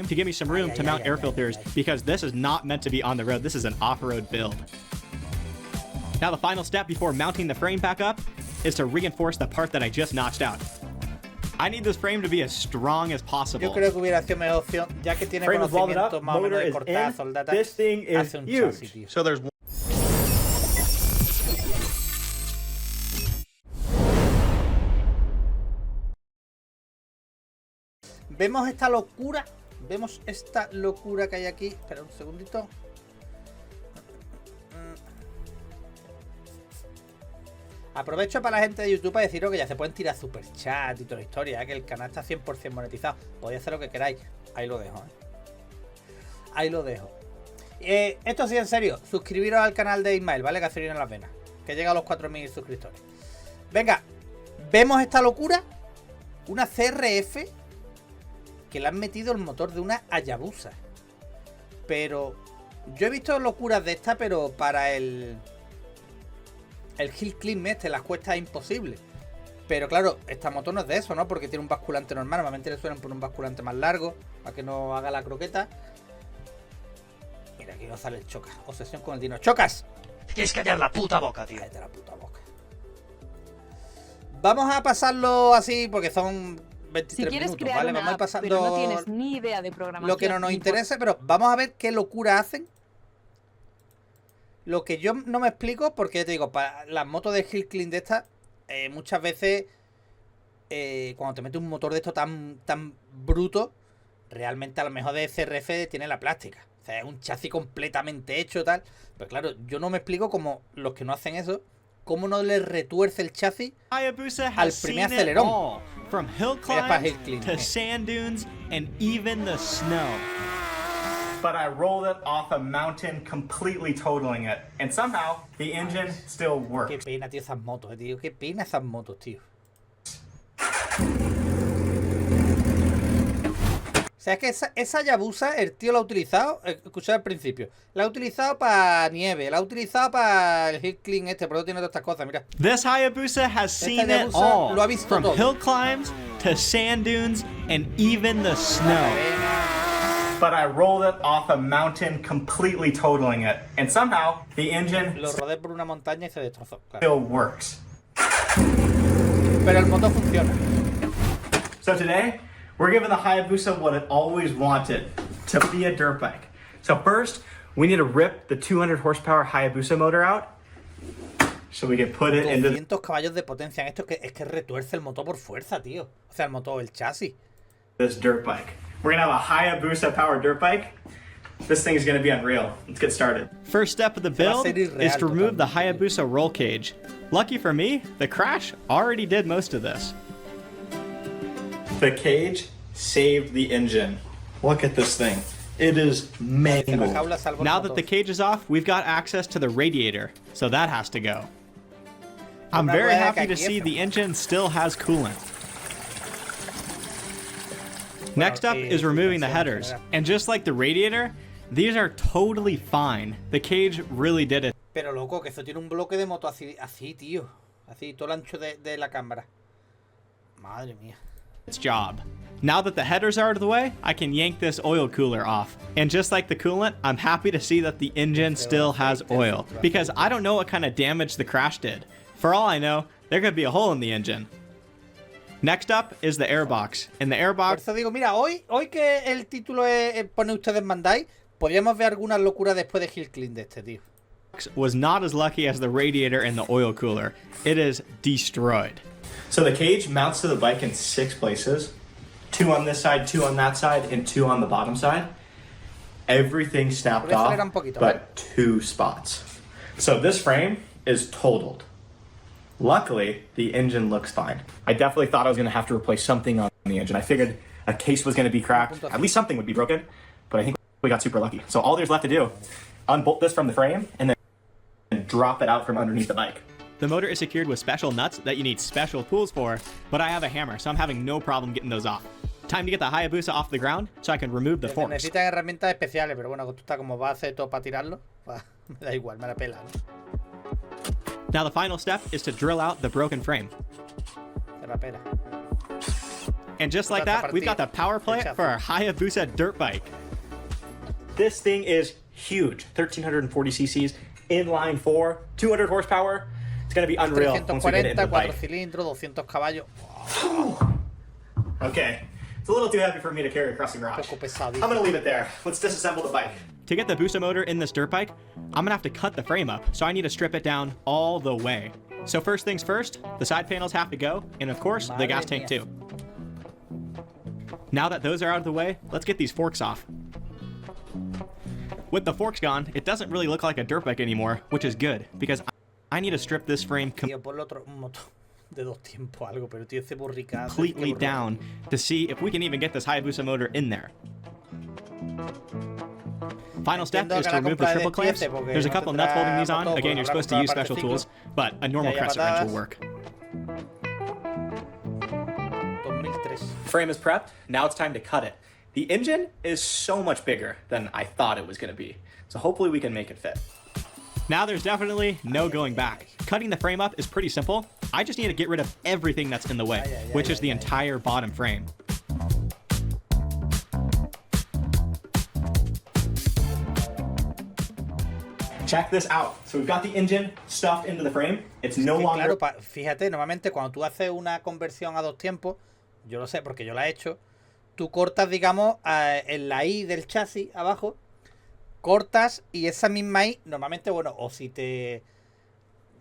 to give me some room to mount air filters because this is not meant to be on the road. This is an off-road build. Now the final step before mounting the frame back up is to reinforce the part that I just notched out. I need this frame to be as strong as possible. Yo creo que hubiera sido mejor opción, ya que tiene conocimiento más o menos de cortar, soldar, hace un chasis, tío. So there's Vemos esta locura. Vemos esta locura que hay aquí. Espera un segundito. Aprovecho para la gente de YouTube para deciros que ya se pueden tirar super chat y toda la historia, que el canal está 100% monetizado. Podéis hacer lo que queráis. Ahí lo dejo, Ahí lo dejo. Esto sí, en serio. Suscribiros al canal de Ismael, ¿vale? Gasolina en las venas. Que llega a los 4000 suscriptores. Venga. Vemos esta locura. Una CRF que le han metido el motor de una Hayabusa. Pero yo he visto locuras de esta, pero para el Hill Climb las cuestas imposible. Pero claro, esta moto no es de eso, ¿no? Porque tiene un basculante normal. Normalmente le suelen poner un basculante más largo para que no haga la croqueta. Mira, aquí no sale el Chocas. Obsesión con el Dino. ¡Chocas! Tienes que callar la puta boca, tío. Cállate la puta boca. Vamos a pasarlo así porque son 23 si quieres minutos, crear ¿vale? una Vamos a ir app, pasando pero no tienes ni idea de programación, lo que no nos interese, pero vamos a ver qué locura hacen. Lo que yo no me explico, porque ya te digo, para las motos de Hill Climb de estas, muchas veces cuando te metes un motor de esto tan bruto, realmente a lo mejor de CRF tiene la plástica. O sea, es un chasis completamente hecho tal. Pero claro, yo no me explico como los que no hacen eso, cómo no le retuerce el chasis al primer acelerón. From hill climbs to sand dunes and even the snow. but I rolled it off a mountain, completely totaling it, and somehow the engine still worked. Qué pena, tío, esas motos, tío. Qué pena esas motos, tío. O sea, es que esa Hayabusa, el tío la ha utilizado, escuchad al principio, la ha utilizado para nieve, la ha utilizado para el Hill Climb por eso tiene todas estas cosas, mira. This Hayabusa has seen it all, from hill climbs to sand dunes and even the snow. But I rolled it off a mountain, completely totaling it, and somehow the engine Lo rodé por una montaña y se destrozó, claro. still works. Pero el motor funciona. So today, we're giving the Hayabusa what it always wanted, to be a dirt bike. So first, we need to rip the 200 horsepower Hayabusa motor out so we can put it into 200 caballos de potencia en esto, es que retuerce el motor por fuerza, tío. O sea, el motor, el chasis. this dirt bike. We're gonna have a Hayabusa powered dirt bike. This thing is gonna be unreal. Let's get started. First step of the build is to remove the Hayabusa roll cage. Lucky for me, the crash already did most of this. The cage saved the engine. Look at this thing. It is mangled. Now that the cage is off, we've got access to the radiator, so that has to go. I'm very happy to see the engine still has coolant. Next up is removing the headers, and just like the radiator, these are totally fine. The cage really did it. Pero loco, que eso tiene un bloque de moto así, tío. Así, todo el ancho de la cámara. Madre mía. Its job. Now that the headers are out of the way, I can yank this oil cooler off. And just like the coolant, I'm happy to see that the engine still has oil, because I don't know what kind of damage the crash did. For all I know, there could be a hole in the engine. Next up is the airbox. In the Por airbox, eso digo, mira, hoy que el título es pone ustedes mandáis, podríamos ver alguna locura después de Hill Climb de este, tío. was not as lucky as the radiator and the oil cooler. It is destroyed. So the cage mounts to the bike in 6 places. 2 on this side, 2 on that side, and 2 on the bottom side. Everything snapped off, but 2 spots. So this frame is totaled. Luckily, the engine looks fine. I definitely thought I was going to have to replace something on the engine. I figured a case was going to be cracked. At least something would be broken, but I think we got super lucky. So all there's left to do, unbolt this from the frame and then drop it out from underneath the bike. The motor is secured with special nuts that you need special tools for, but I have a hammer, so I'm having no problem getting those off. Time to get the Hayabusa off the ground so I can remove the forks. Necesitan herramientas especiales, pero bueno, esto está como base todo para tirarlo. Me da igual, me la pela, ¿no? Now the final step is to drill out the broken frame. Se la pela. And just like that, we've got the power plant for our Hayabusa dirt bike. This thing is huge. 1340 cc's, inline 4, 200 horsepower. It's going to be unreal once we get it into the 4 bike. cilindros, 200 caballos. Okay, it's a little too heavy for me to carry across the garage. I'm going to leave it there. Let's disassemble the bike. To get the Busa motor in this dirt bike, I'm gonna have to cut the frame up, so I need to strip it down all the way. So first things first, the side panels have to go, and of course, the gas tank too. Now that those are out of the way, let's get these forks off. With the forks gone, it doesn't really look like a dirt bike anymore, which is good, because I need to strip this frame Tío, ponle otro motor de 2 tiempos algo, pero tío, ese borricado. completely down to see if we can even get this Hayabusa motor in there. Final step is to remove the triple clamps. There's a couple nuts holding these on. Again, you're supposed to use special tools, but a normal crescent wrench will work. 2003. Frame is prepped. Now it's time to cut it. The engine is so much bigger than I thought it was going to be. So hopefully we can make it fit. Now there's definitely no going back. Cutting the frame up is pretty simple. I just need to get rid of everything that's in the way, which is the entire bottom frame. Check this out. So we've got the engine stuffed into the frame. It's no longer... Claro, fíjate, normalmente cuando tú haces una conversión a 2 tiempos, yo lo sé porque yo la he hecho, tú cortas, digamos, en la I del chasis abajo, cortas y esa misma I, normalmente, bueno, o si te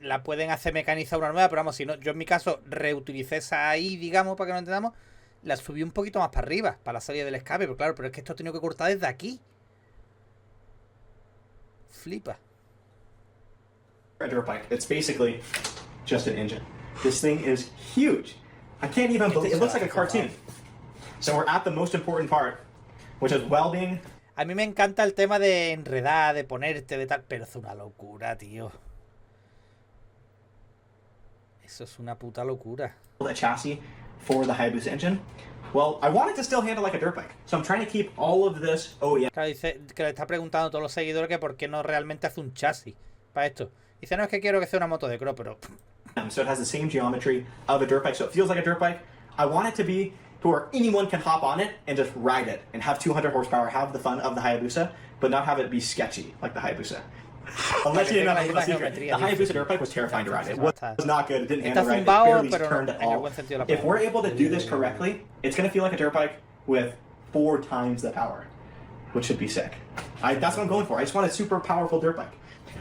la pueden hacer mecanizar una nueva, pero vamos, si no, yo en mi caso reutilicé esa I, digamos, para que no entendamos, la subí un poquito más para arriba, para la salida del escape, pero claro, pero es que esto he tenido que cortar desde aquí. Flipa. A dirt bike. It's basically just an engine. This thing is huge. I can't even believe it. Looks like a cartoon. So we're at the most important part, which is welding. A mí me encanta el tema de enredar, de ponerte, de tal, pero es una locura, tío. Eso es una puta locura. The chassis for the Hayabusa engine. Well, I want it to still handle like a dirt bike, so I'm trying to keep all of this OEM. Claro, dice que le está preguntando a todos los seguidores que por qué no realmente hace un chasis para esto. Dice, no, es que quiero que sea una moto de cross, pero... So it has the same geometry of a dirt bike, so it feels like a dirt bike. I want it to be to where anyone can hop on it and just ride it and have 200 horsepower, have the fun of the Hayabusa, but not have it be sketchy like the Hayabusa. Unless you know the secret. The Hayabusa dirt bike was terrifying to ride. It was not good. It didn't handle right. It barely turned at all. If we're able to do this correctly, it's going to feel like a dirt bike with 4 times the power, which should be sick. That's what I'm going for. I just want a super powerful dirt bike.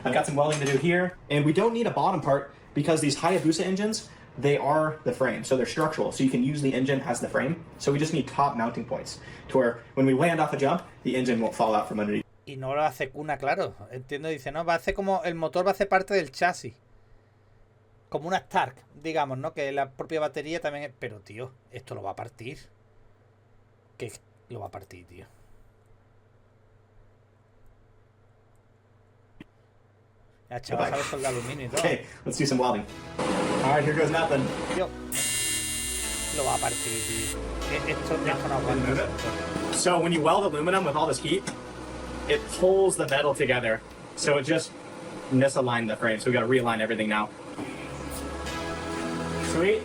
I've got some welding to do here, and we don't need a bottom part because these Hayabusa engines, they are the frame, so they're structural, so you can use the engine as the frame. So we just need top mounting points to where when we land off a jump, the engine won't fall out from underneath. Y no lo hace cuna, claro. Entiendo, dice, no, va a hacer como el motor va a ser parte del chasis. Como una Stark, digamos, ¿no? Que la propia batería también es... Pero, tío, esto lo va a partir. Que lo va a partir, tío. Ya, chaval, sabes soldar aluminio y todo. Okay, let's do some welding. All right, here goes nothing. Tío, lo va a partir, tío. Esto no aguanta. So when you weld aluminum with all this heat, it pulls the metal together. So it just misaligned the frame. So we got to realign everything now. Sweet.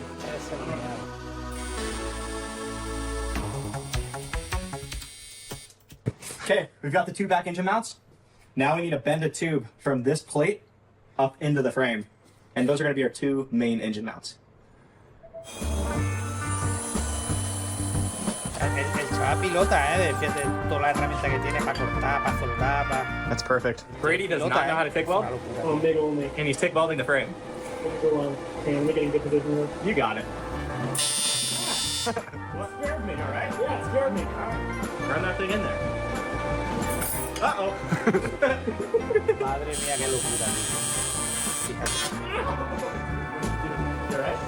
Okay, we've got the 2 back engine mounts. Now we need to bend a tube from this plate up into the frame. And those are going to be our 2 main engine mounts. El chaval pilota, de toda la herramienta que tiene para cortar, para soldar, para... That's perfect. Brady does not know how to TIG weld. Oh, big only. And he's TIG welding the frame. Go on. Okay, let me get in good position here. You got it. Well, it scared me, all right? Yeah, it scared me. Run that thing in there. Uh-oh. Madre mía, qué locura, You all right?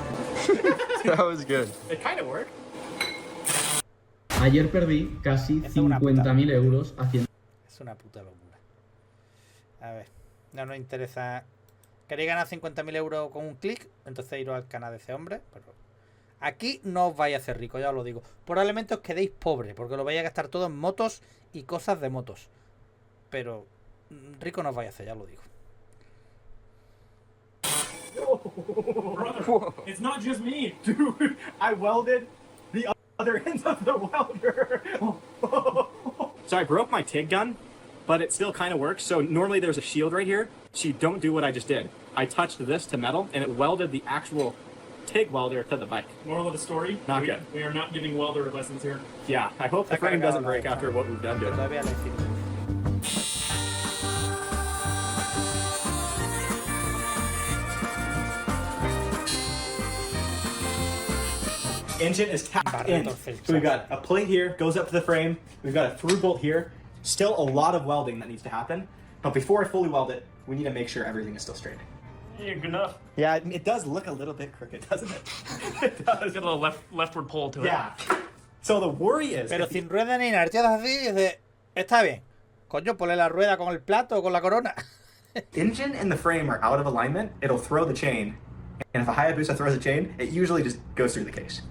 That was good. It kind of worked. Ayer perdí casi Es una 50.000 euros haciendo... Es una puta locura. A ver, no nos interesa... ¿Queréis ganar 50.000 euros con un clic? Entonces iros al canal de ese hombre. Pero aquí no os vais a hacer rico, ya os lo digo. Probablemente os quedéis pobres, porque lo vais a gastar todo en motos y cosas de motos. Pero rico no os vais a hacer, ya os lo digo. It's not just me. Dude, I welded the other end of the welder. So I broke my TIG gun, but it still kind of works. So normally there's a shield right here. So you don't do what I just did. I touched this to metal and it welded the actual TIG welder to the bike. Moral of the story: Not good. We are not giving welder lessons here. Yeah, I hope the frame doesn't break after what we've done to it. Todavía lo hicimos. Engine is tapped in. So we've got a plate here, goes up to the frame. We've got a through bolt here. Still a lot of welding that needs to happen. But before I fully weld it, we need to make sure everything is still straight. Yeah, good enough. Yeah, it does look a little bit crooked, doesn't it? It does. Got a little leftward pull to it. Yeah. So the worry is... Pero sin rueda ni nada, tío, así, dice, está bien. Coño, ponle la rueda con el plato o con la corona. engine and the frame are out of alignment, it'll throw the chain. And if a Hayabusa throws a chain, it usually just goes through the case.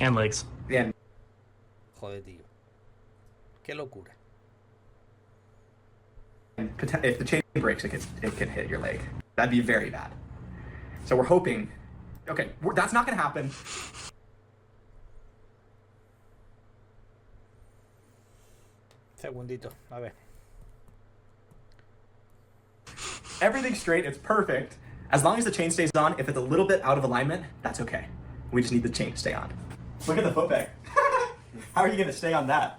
And legs. And Joder, tío. Qué locura. if the chain breaks, it can hit your leg. That'd be very bad. So we're hoping... Okay, that's not going to happen. Segundito, a ver. Everything's straight, it's perfect. As long as the chain stays on, if it's a little bit out of alignment, that's okay. We just need the chain to stay on. Look at the foot peg. How are you gonna stay on that?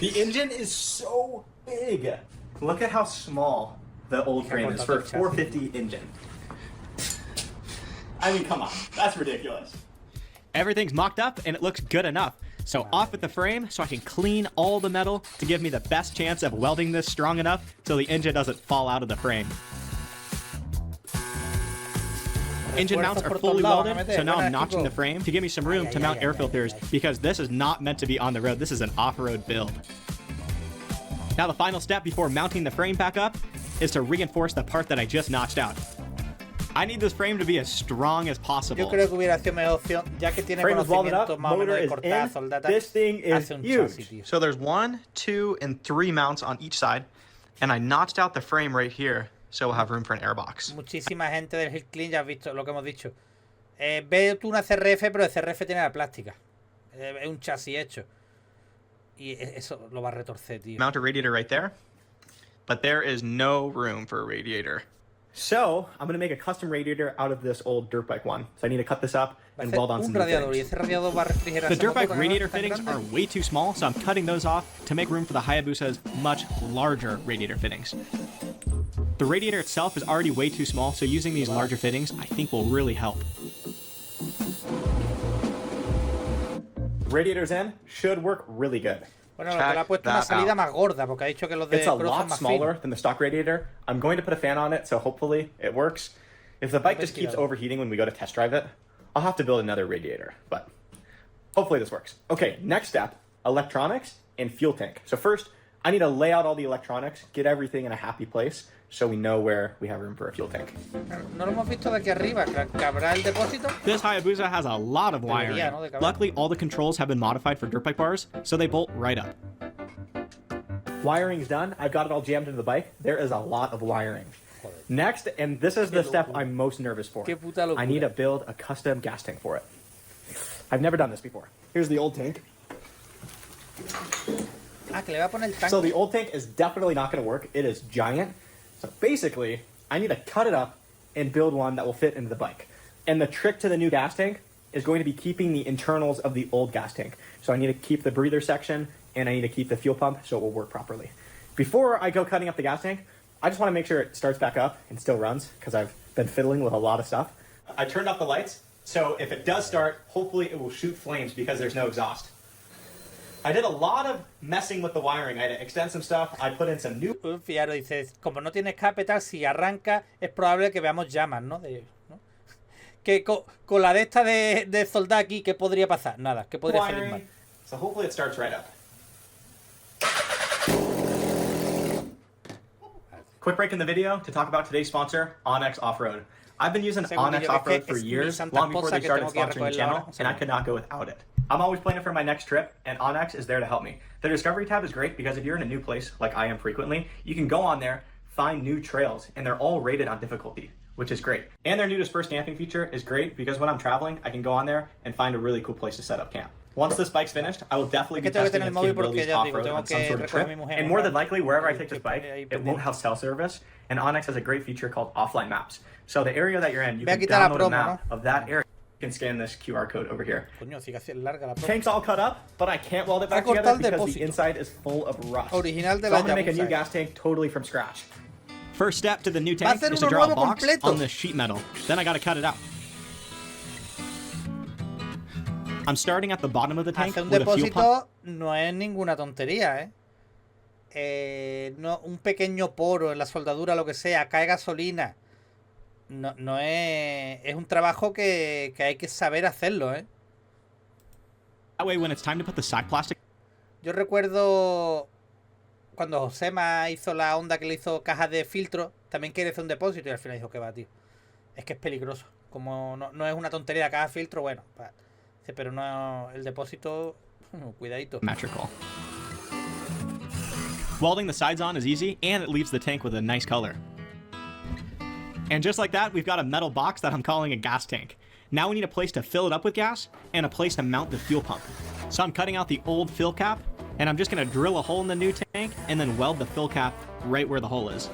The engine is so big. Look at how small the old frame is for a 450 engine. I mean, come on, that's ridiculous. Everything's mocked up and it looks good enough. So off with the frame so I can clean all the metal to give me the best chance of welding this strong enough so the engine doesn't fall out of the frame. Engine mounts are fully welded, so now I'm notching the frame to give me some room to mount air filters because this is not meant to be on the road. This is an off-road build. Now the final step before mounting the frame back up is to reinforce the part that I just notched out. I need this frame to be as strong as possible. Yo creo que hubiera sido mejor opción, ya que tiene Frame is welded up, conocimiento más o menos motor de is cortar, in. soldar, This thing is hace un chasis, tío. huge. So there's 1, 2, and 3 mounts on each side, and I notched out the frame right here so we'll have room for an airbox. Muchísima gente del Hill Clean ya has visto lo que hemos dicho. Ve tú una CRF, pero el CRF tiene la plástica. Es un chasis hecho. Y eso lo va a retorcer, tío. Mount a radiator right there, but there is no room for a radiator. So, I'm going to make a custom radiator out of this old dirt bike one. So I need to cut this up and weld on some new radiador, y fittings. ese radiador va a refrigerar The esa dirt bike moto, radiator tan fittings grande. are way too small, so I'm cutting those off to make room for the Hayabusa's much larger radiator fittings. The radiator itself is already way too small, so using these larger fittings I think will really help. Radiators in should work really good. Bueno, lo que le ha puesto una salida más gorda, porque ha dicho que los de It's a Cross son lot más smaller finos. than the stock radiator. I'm going to put a fan on it, so hopefully it works. If the bike just keeps overheating when we go to test drive it, I'll have to build another radiator, but hopefully this works. Okay, next step, electronics and fuel tank. So first, I need to lay out all the electronics, get everything in a happy place, so we know where we have room for a fuel tank. No lo hemos visto de aquí arriba, ¿cabrá el depósito? This Hayabusa has a lot of wiring. Debería, ¿no? De caber. Luckily, all the controls have been modified for dirt bike bars, so they bolt right up. Wiring's done. I've got it all jammed into the bike. There is a lot of wiring. Next, and this is the step I'm most nervous for. Qué puta locura. I need to build a custom gas tank for it. I've never done this before. Here's the old tank. Ah, que le va a poner el tanque. So the old tank is definitely not going to work. It is giant. So basically, I need to cut it up and build one that will fit into the bike. And the trick to the new gas tank is going to be keeping the internals of the old gas tank. So I need to keep the breather section and I need to keep the fuel pump so it will work properly. Before I go cutting up the gas tank, I just want to make sure it starts back up and still runs because I've been fiddling with a lot of stuff. I turned off the lights, so if it does start, hopefully it will shoot flames because there's no exhaust. I did a lot of messing with the wiring. I had to extend some stuff. I put in some new... Fiaro dice, como no tiene escape tal, si arranca es probable que veamos llamas, ¿no? ¿No? Que con la de esta de soldar aquí, ¿qué podría pasar? Nada, ¿qué podría salir mal? So hopefully it starts right up. Quick break in the video to talk about today's sponsor, Onyx Off-Road. I've been using Onyx Off-Road for years, long before they started sponsoring the channel, and I could not go without it. I'm always planning for my next trip, and Onyx is there to help me. The Discovery tab is great because if you're in a new place, like I am frequently, you can go on there, find new trails, and they're all rated on difficulty. which is great. And their new dispersed damping feature is great because when I'm traveling, I can go on there and find a really cool place to set up camp. Once this bike's finished, I will definitely be testing its capabilities off-road on some sort of trip. And more than likely, wherever I take this bike, it won't have cell service. And Onyx has a great feature called offline maps. So the area that you're in, you can download a map of that area. You can scan this QR code over here. Tank's all cut up, but I can't weld it back together because the inside is full of rust. So I'm going to make a new gas tank totally from scratch. First step to the new tank is to draw a box on this sheet metal. Then I got to cut it out. I'm starting at the bottom of the tank with a fuel pump. No es ninguna tontería, no, un pequeño poro en la soldadura, lo que sea, cae gasolina. No es un trabajo que hay que saber hacerlo, That way, when it's time to put the side plastic. Yo recuerdo cuando Josema hizo la onda que le hizo cajas de filtro, también quería hacer un depósito y al final dijo que va, tío. Es que es peligroso. Como no es una tontería la caja de filtro, bueno, pero no el depósito, cuidadito. Metrical. Welding the sides on is easy, and it leaves the tank with a nice color. And just like that, we've got a metal box that I'm calling a gas tank. Now we need a place to fill it up with gas and a place to mount the fuel pump. So I'm cutting out the old fill cap, and I'm just going to drill a hole in the new tank and then weld the fill cap right where the hole is.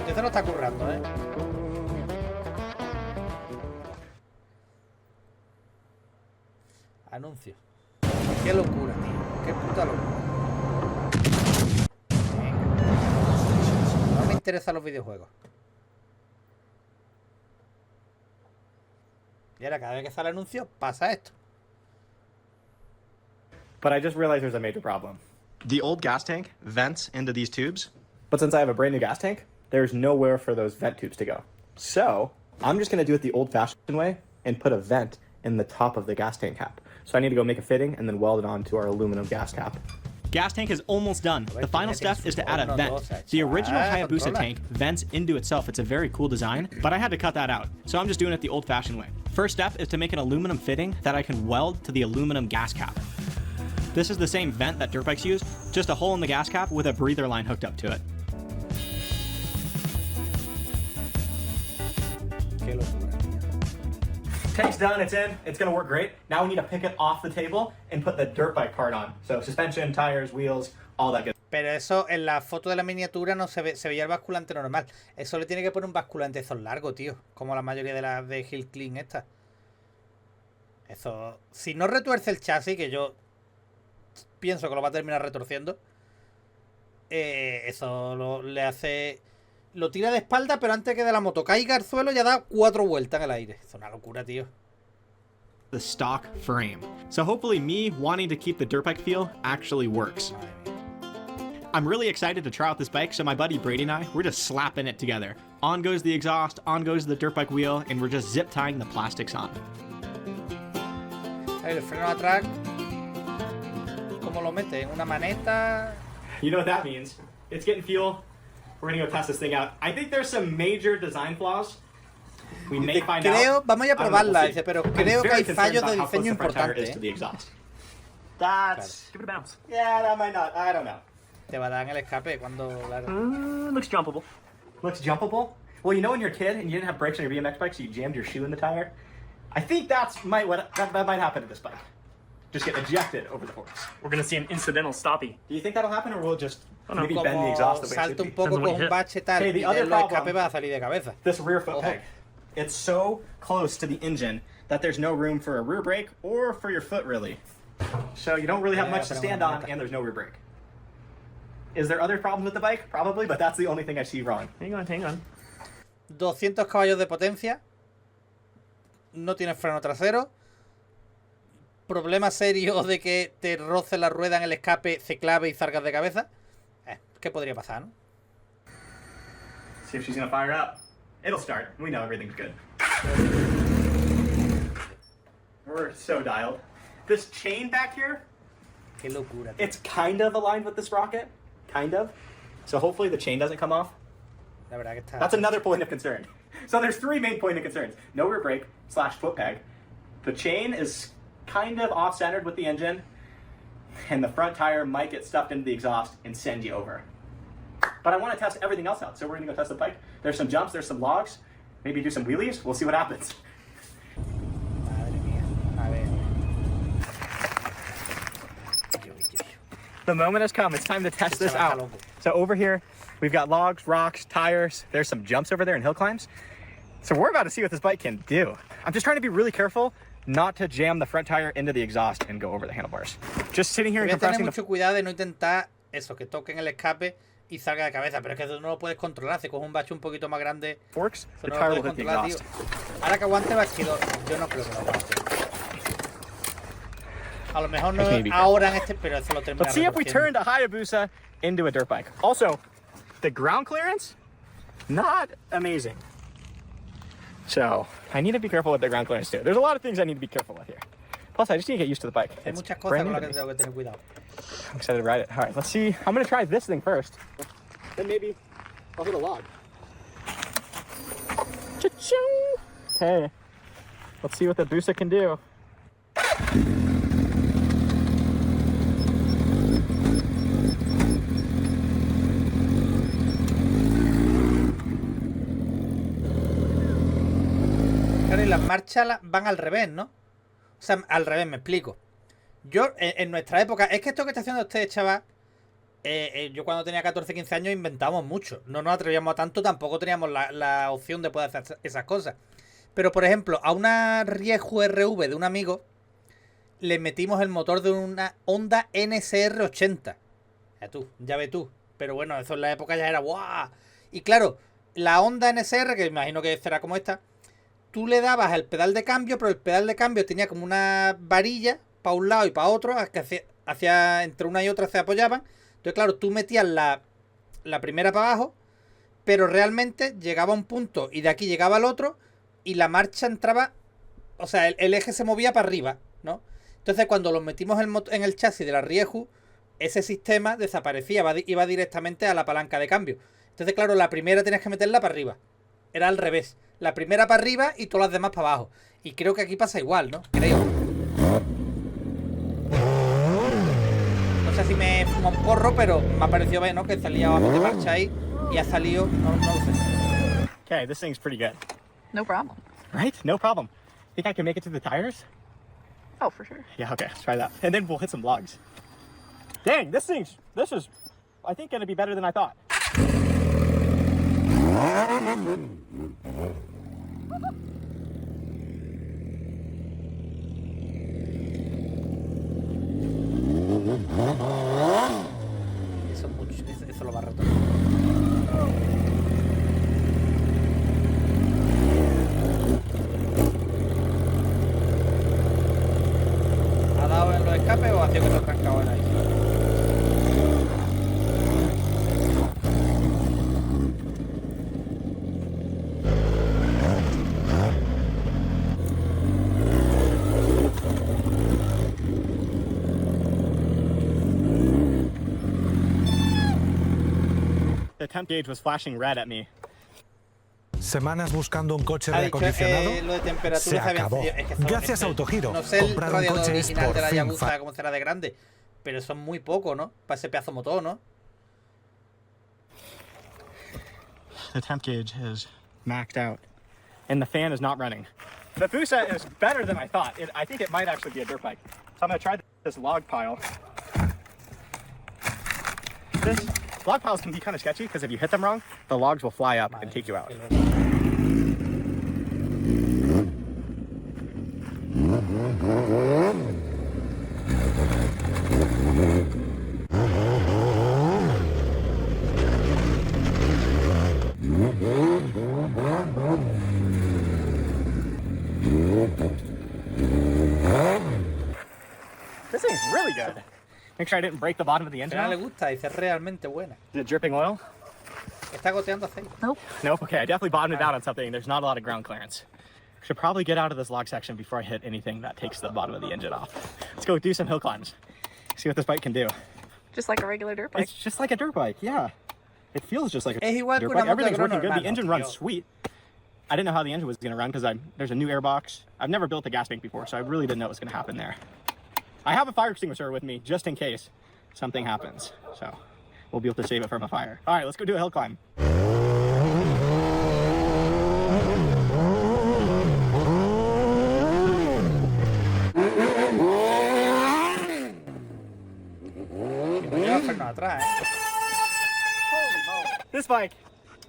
Esto no está currando, Anuncio. Qué locura, tío. Qué puta locura. Venga. No me interesan los videojuegos. Y ahora cada vez que sale el anuncio pasa esto. But I just realized there's a major problem. The old gas tank vents into these tubes, but since I have a brand new gas tank, there's nowhere for those vent tubes to go. So I'm just going to do it the old-fashioned way and put a vent in the top of the gas tank cap. So I need to go make a fitting and then weld it onto our aluminum gas cap. Gas tank is almost done. The final step is to add a vent. The original Hayabusa tank vents into itself. It's a very cool design, but I had to cut that out. So I'm just doing it the old-fashioned way. First step is to make an aluminum fitting that I can weld to the aluminum gas cap. This is the same vent that dirt bikes use, just a hole in the gas cap with a breather line hooked up to it. Tank's done, it's in, it's gonna work great. Now we need to pick it off the table and put the dirt bike part on. So suspension, tires, wheels, all that good. Pero eso en la foto de la miniatura no se veía el basculante normal. Eso le tiene que poner un basculante esos largo, tío. Como la mayoría de las de Hill Clean estas. Eso, si no retuerce el chasis, que yo pienso que lo va a terminar retorciendo, eso le hace... Lo tira de espalda, pero antes que de la moto caiga al suelo ya da 4 vueltas en el aire. Es una locura, tío. The stock frame. So hopefully me wanting to keep the dirt bike feel actually works. I'm really excited to try out this bike, so my buddy Brady and I, we're just slapping it together. On goes the exhaust, on goes the dirt bike wheel, and we're just zip tying the plastics on. El freno atrás, ¿cómo lo mete? ¿En una maneta? You know what that means. It's getting fuel. We're gonna go test this thing out. I think there's some major design flaws. We may find out. Vamos a probarla, dice, pero creo que hay fallos de diseño importantes. That's... Give it a bounce. Yeah, that might not. I don't know. Te va a dar en el escape cuando... Looks jumpable. Looks jumpable? Well, you know when you're a kid and you didn't have brakes on your BMX bike, so you jammed your shoe in the tire? I think that might happen to this bike. Just get ejected over the forks. We're gonna see an incidental stoppie. Do you think that'll happen, or will it just maybe como bend the exhaust the way it should salta un be? poco con un bache tal, Okay, the y other los problem- escape va a salir de cabeza. This rear foot Ojo. peg. It's so close to the engine that there's no room for a rear brake or for your foot, really. So you don't really have much to stand on, and there's no rear brake. Is there other problems with the bike? Probably, but that's the only thing I see wrong. Hang on, hang on. 200 caballos de potencia. No tiene freno trasero. Problema serio de que te roce la rueda en el escape, se clave y salgas de cabeza. ¿Qué podría pasar, no? See if she's gonna fire up. It'll start. We know everything's good. We're so dialed. This chain back here, Qué locura. Tío. it's kind of aligned with this rocket. Kind of. So hopefully the chain doesn't come off. La verdad que está... That's another point of concern. So there's 3 main point of concerns. No rear brake / foot peg. The chain is kind of off-centered with the engine. And the front tire might get stuffed into the exhaust and send you over. but I want to test everything else out. So we're going to go test the bike. There's some jumps, there's some logs, maybe do some wheelies. We'll see what happens. Madre mía. A ver. The moment has come. It's time to test this out. So over here, we've got logs, rocks, tires. There's some jumps over there and hill climbs. So we're about to see what this bike can do. I'm just trying to be really careful not to jam the front tire into the exhaust and go over the handlebars. Just sitting here and Voy a tener compressing mucho cuidado de no intentar eso, que toquen el escape y salga de cabeza, pero es que eso no lo puedes controlar. Si coges un bache un poquito más grande, forks, eso the no lo tire puedes will hit the controlar, tío. exhaust. Ahora que aguante bastidor, yo no creo que lo aguante. A lo mejor no ahora en este, pero eso lo termina. Let's see if we turned a Hayabusa into a dirt bike. Also, the ground clearance, not amazing. So, I need to be careful with the ground clearance too. There's a lot of things I need to be careful with here. Plus, I just need to get used to the bike. Hay It's muchas cosas brand con new las to que me. tengo que tener cuidado. I'm excited to ride it. All right, let's see. I'm gonna try this thing first. Then maybe I'll hit a log. Cha-ching! Okay, let's see what the Busa can do. Claro, y las marchas van al revés, ¿no? O sea, al revés, me explico. Yo, en nuestra época, es que esto que está haciendo usted, chaval, yo cuando tenía 14, 15 años inventábamos mucho. No nos atrevíamos a tanto, tampoco teníamos la opción de poder hacer esas cosas. Pero, por ejemplo, a una Rieju RV de un amigo le metimos el motor de una Honda NSR 80. Ya ve tú. Pero bueno, eso en la época ya era ¡guau! Y claro, la Honda NSR, que imagino que será como esta, tú le dabas el pedal de cambio, pero el pedal de cambio tenía como una varilla para un lado y para otro, que hacia entre una y otra se apoyaban. Entonces, claro, tú metías la primera para abajo, pero realmente llegaba a un punto y de aquí llegaba al otro y la marcha entraba, o sea, el eje se movía para arriba, ¿no? Entonces, cuando lo metimos en el chasis de la Rieju, ese sistema desaparecía, iba directamente a la palanca de cambio. Entonces, claro, la primera tenías que meterla para arriba. Era al revés. La primera para arriba y todas las demás para abajo. Y creo que aquí pasa igual, ¿no? Creo. No sé si me fuma un porro, pero me ha parecido ver, ¿no? Que salía vamos de marcha ahí y ha salido... No lo sé. Okay, this thing's pretty good. No problem. Right? No problem. Think I can make it to the tires? Oh, for sure. Yeah, okay, let's try that. And then we'll hit some logs. Dang, this is, I think, gonna be better than I thought. Eso es mucho, eso lo va a rotar. ¿Ha dado en los escapes o ha sido que lo ha trancado en ahí? The temp gauge was flashing red at me. Semanas buscando un coche Ha dicho reacondicionado. lo de temperatura Se acabó. Es que Gracias a Autogiro. No sé el Comprar un radiador coche es original por de la fin Hayabusa como será de grande, pero son muy poco, ¿no? Para ese pedazo de motor, ¿no? The temp gauge is maxed out, and the fan is not running. The Busa is better than I thought. I think it might actually be a dirt bike. So I'm gonna try this log pile. This log piles can be kind of sketchy because if you hit them wrong, the logs will fly up and take you out. This thing's really good. Make sure I didn't break the bottom of the engine No le out. gusta, dice, es realmente buena. Is it dripping oil? Está goteando aceite. Nope. Nope. Okay, I definitely bottomed it out on something. There's not a lot of ground clearance. Should probably get out of this log section before I hit anything that takes the bottom of the engine off. Let's go do some hill climbs. See what this bike can do. Just like a regular dirt bike. It's just like a dirt bike, yeah. It feels just like a Es igual que dirt una bike. moto de Everything's working good. normal, The engine tío. runs sweet. I didn't know how the engine was going to run because there's a new airbox. I've never built a gas tank before, so I really didn't know what was going to happen there. I have a fire extinguisher with me just in case something happens. So we'll be able to save it from a fire. All right, let's go do a hill climb. This bike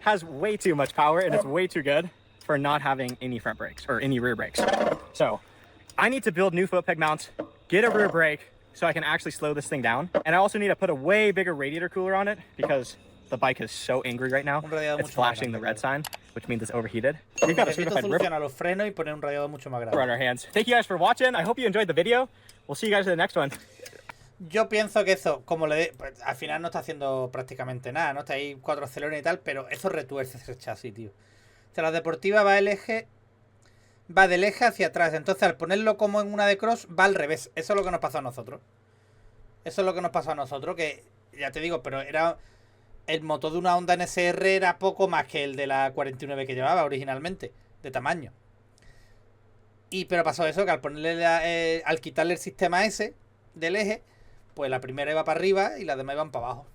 has way too much power and it's way too good for not having any front brakes or any rear brakes. So I need to build new foot peg mounts, get a rear brake so I can actually slow this thing down. And I also need to put a way bigger radiator cooler on it because the bike is so angry right now. It's flashing the red sign, which means it's overheated. We've got a certified rip on our hands. Thank you guys for watching. I hope you enjoyed the video. We'll see you guys in the next one. Yo pienso que eso, como pues, al final no está haciendo prácticamente nada, ¿no? Está ahí 4 acelerones y tal, pero eso retuerce ese chasis, tío. O sea, la deportiva va del eje hacia atrás. Entonces, al ponerlo como en una de cross, va al revés. Eso es lo que nos pasó a nosotros. Eso es lo que nos pasó a nosotros, que ya te digo, pero era... El motor de una Honda NSR era poco más que el de la 49 que llevaba originalmente, de tamaño. Pero pasó eso, que al ponerle al quitarle el sistema ese del eje, pues la primera iba para arriba y las demás iban para abajo.